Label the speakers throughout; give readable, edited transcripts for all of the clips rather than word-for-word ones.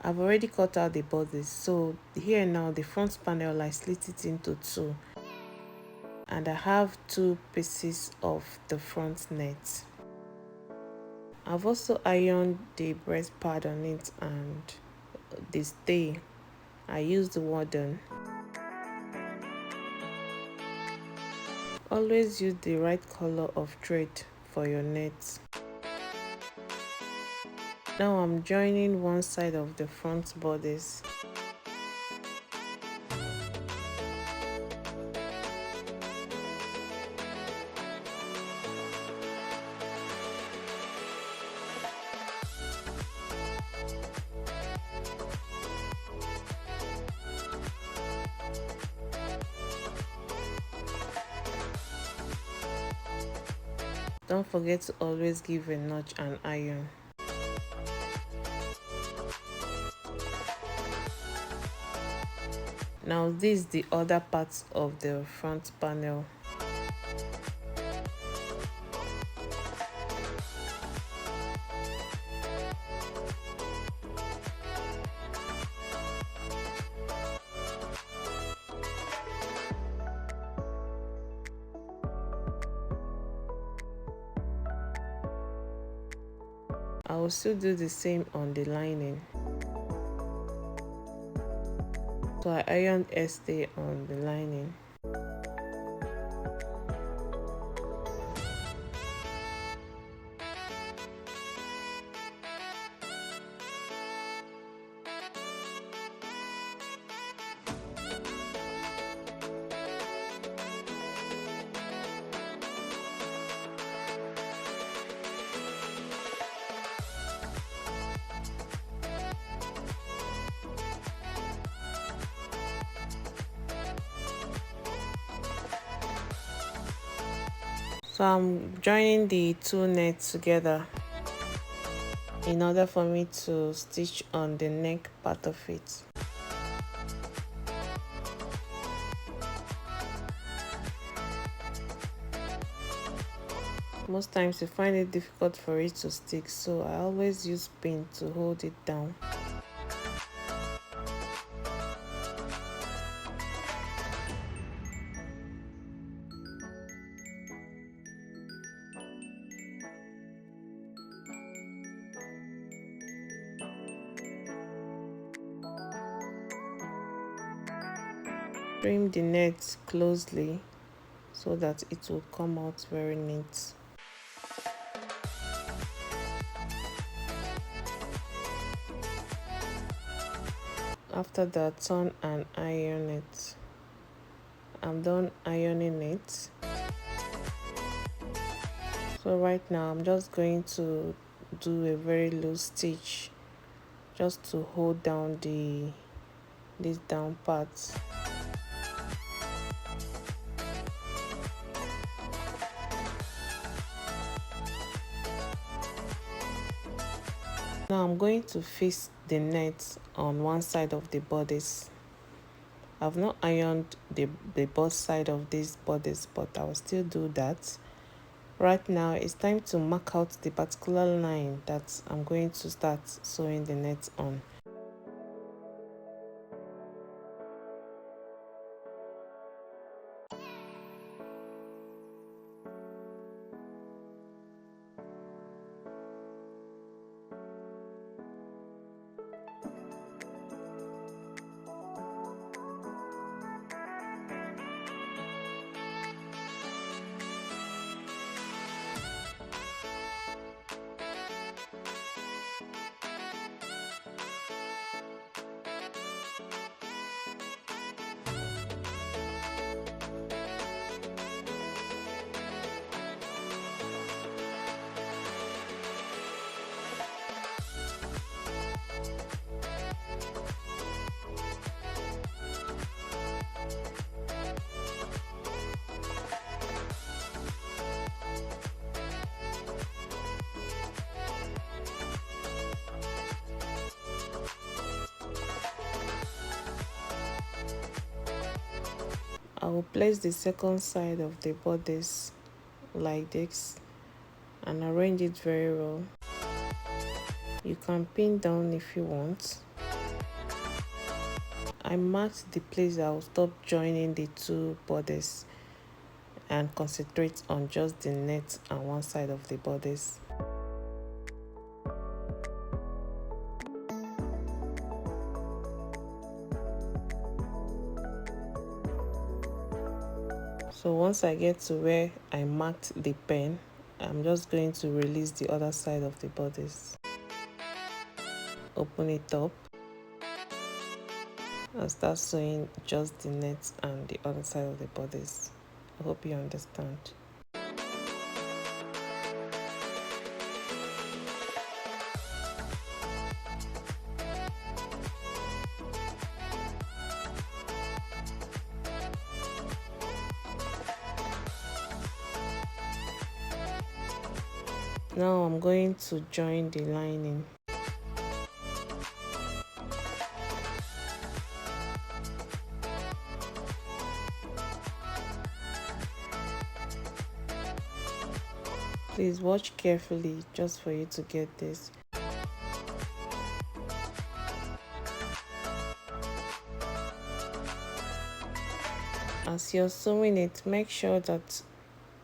Speaker 1: I've already cut out the bodice, so here now the front panel I slit it into two, and I have two pieces of the front net. I've also ironed the breast pad on it and the stay. I used the wooden. Always use the right color of thread for your net. Now I'm joining one side of the front bodice. Don't forget to always give a notch and iron. Now this is the other part of the front panel. I will still do the same on the lining. So I ironed a stay on the lining. So I'm joining the two nets together in order for me to stitch on the neck part of it. Most times you find it difficult for it to stick, so I always use pin to hold it down. Trim the net closely so that it will come out very neat. After that, turn and iron it. I'm done ironing it. So right now I'm just going to do a very loose stitch just to hold down this down part. Now I'm going to fix the net on one side of the bodice. I've not ironed the both side of this bodice, but I will still do that. Right now it's time to mark out the particular line that I'm going to start sewing the net on. I will place the second side of the bodice like this and arrange it very well. You can pin down if you want. I marked the place I will stop joining the two bodice and concentrate on just the net and one side of the bodice. So once I get to where I marked the pen, I'm just going to release the other side of the bodice. Open it up and start sewing just the net and the other side of the bodice. I hope you understand. Now I'm going to join the lining. Please watch carefully just for you to get this. As you're sewing it, make sure that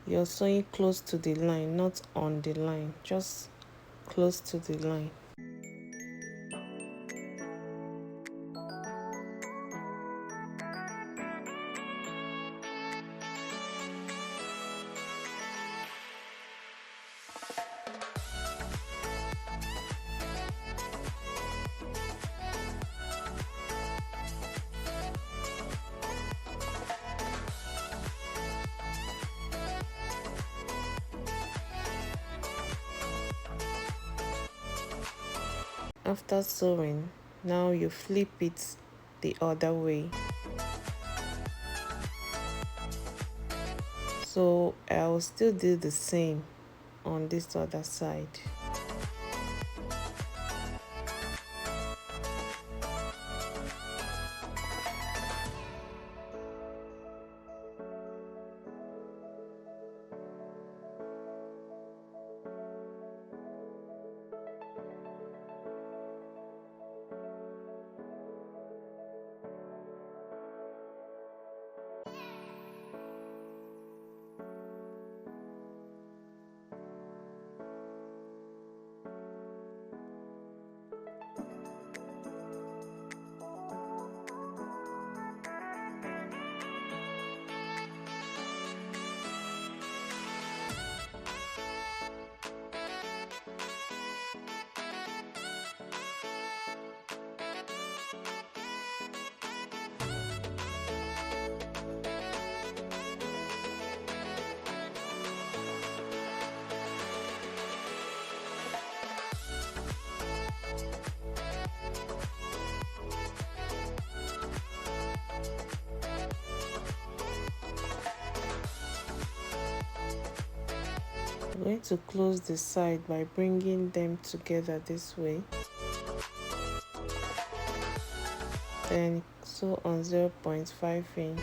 Speaker 1: you're sewing close to the line, not on the line, just close to the line. After sewing, now you flip it the other way. So I will still do the same on this other side. I'm going to close the side by bringing them together this way. Then sew on 0.5 inch.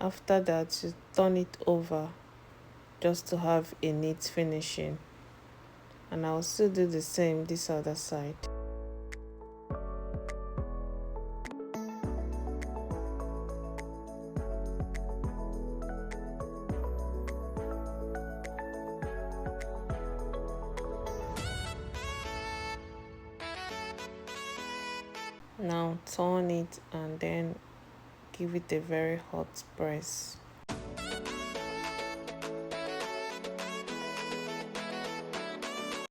Speaker 1: After that, you turn it over just to have a neat finishing. And I'll still do the same this other side. Now turn it and then give it a very hot press.